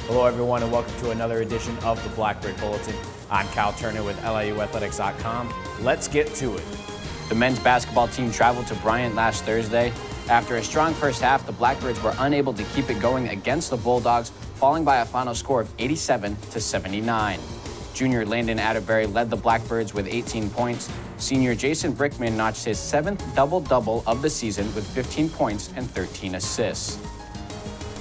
Hello everyone and welcome to another edition of the Blackbird Bulletin. I'm Kyle Turner with LIUathletics.com. Let's get to it. The men's basketball team traveled to Bryant last Thursday. After a strong first half, the Blackbirds were unable to keep it going against the Bulldogs, falling by a final score of 87-79. Junior Landon Atterbury led the Blackbirds with 18 points. Senior Jason Brickman notched his 7th double-double of the season with 15 points and 13 assists.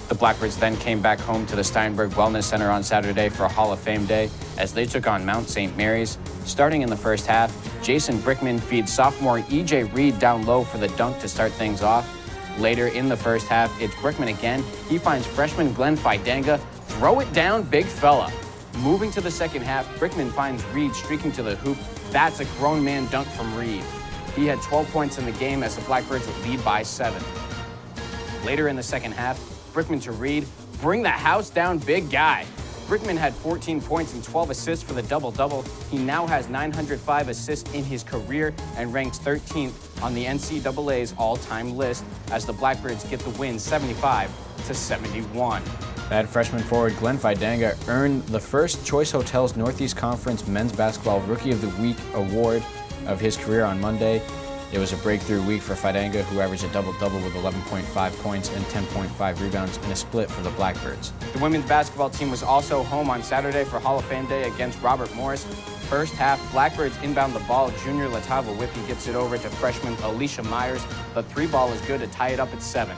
The Blackbirds then came back home to the Steinberg Wellness Center on Saturday for Hall of Fame Day as they took on Mount St. Mary's. Starting in the first half, Jason Brickman feeds sophomore E.J. Reed down low for the dunk to start things off. Later in the first half, it's Brickman again. He finds freshman Glenn Fidanga. Throw it down, big fella. Moving to the second half, Brickman finds Reed streaking to the hoop. That's a grown man dunk from Reed. He had 12 points in the game as the Blackbirds would lead by 7. Later in the second half, Brickman to Reed. Bring the house down, big guy. Brickman had 14 points and 12 assists for the double-double. He now has 905 assists in his career and ranks 13th on the NCAA's all-time list as the Blackbirds get the win 75-71. That freshman forward Glenn Fidanga earned the First Choice Hotels Northeast Conference Men's Basketball Rookie of the Week award of his career on Monday. It was a breakthrough week for Fidanga, who averaged a double-double with 11.5 points and 10.5 rebounds in a split for the Blackbirds. The women's basketball team was also home on Saturday for Hall of Fame Day against Robert Morris. First half, Blackbirds inbound the ball. Junior Latava Whippy gets it over to freshman Alicia Myers. The three ball is good to tie it up at 7.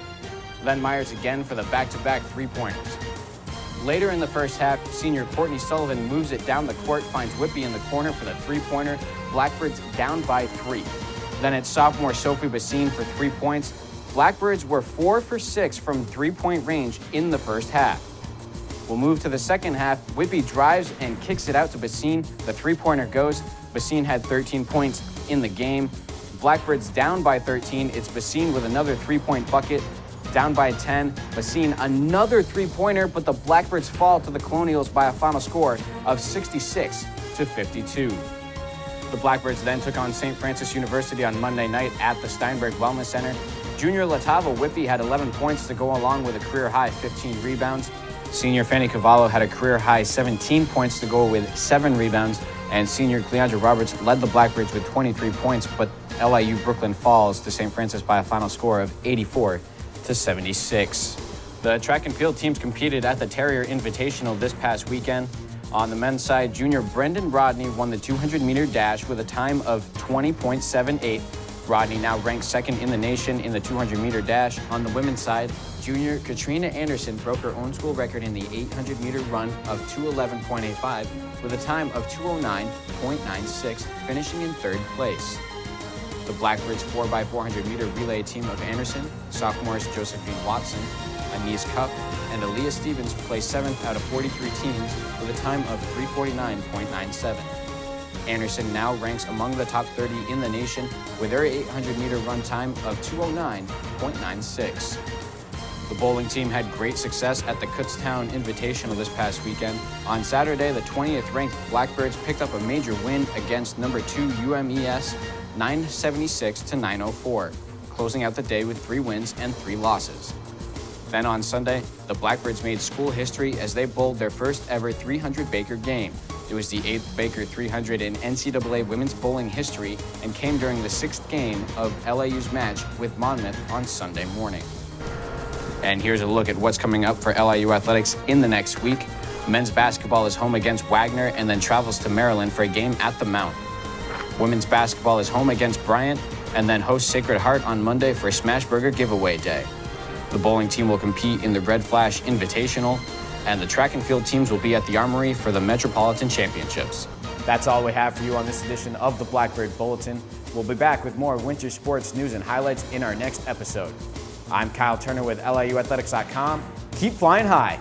Then Myers again for the back-to-back three-pointers. Later in the first half, senior Courtney Sullivan moves it down the court, finds Whippy in the corner for the three-pointer. Blackbirds down by 3. Then it's sophomore Sophie Bassine for 3 points. Blackbirds were 4 for 6 from three-point range in the first half. We'll move to the second half. Whippy drives and kicks it out to Bassine. The three-pointer goes. Bassine had 13 points in the game. Blackbirds down by 13. It's Bassine with another three-point bucket. Down by 10. Bassine another three-pointer, but the Blackbirds fall to the Colonials by a final score of 66-52. The Blackbirds then took on St. Francis University on Monday night at the Steinberg Wellness Center. Junior Latava Whippy had 11 points to go along with a career-high 15 rebounds. Senior Fanny Cavallo had a career-high 17 points to go with 7 rebounds. And senior Cleandra Roberts led the Blackbirds with 23 points, but LIU Brooklyn falls to St. Francis by a final score of 84-76. The track and field teams competed at the Terrier Invitational this past weekend. On the men's side, junior Brendan Rodney won the 200-meter dash with a time of 20.78. Rodney now ranks second in the nation in the 200-meter dash. On the women's side, junior Katrina Anderson broke her own school record in the 800-meter run of 2:11.85 with a time of 2:09.96, finishing in 3rd place. The Blackbirds 4x400-meter relay team of Anderson, sophomores Josephine Watson, Anise Cup, and Aaliyah Stevens placed 7th out of 43 teams with a time of 3:49.97. Anderson now ranks among the top 30 in the nation with their 800-meter run time of 2:09.96. The bowling team had great success at the Kutztown Invitational this past weekend. On Saturday, the 20th-ranked Blackbirds picked up a major win against number 2 UMES, 976-904, closing out the day with 3 wins and 3 losses. Then on Sunday, the Blackbirds made school history as they bowled their first ever 300 Baker game. It was the 8th Baker 300 in NCAA women's bowling history and came during the 6th game of LIU's match with Monmouth on Sunday morning. And here's a look at what's coming up for LIU athletics in the next week. Men's basketball is home against Wagner and then travels to Maryland for a game at the Mount. Women's basketball is home against Bryant and then hosts Sacred Heart on Monday for Smashburger giveaway day. The bowling team will compete in the Red Flash Invitational, and the track and field teams will be at the Armory for the Metropolitan Championships. That's all we have for you on this edition of the Blackbird Bulletin. We'll be back with more winter sports news and highlights in our next episode. I'm Kyle Turner with LIUathletics.com. Keep flying high.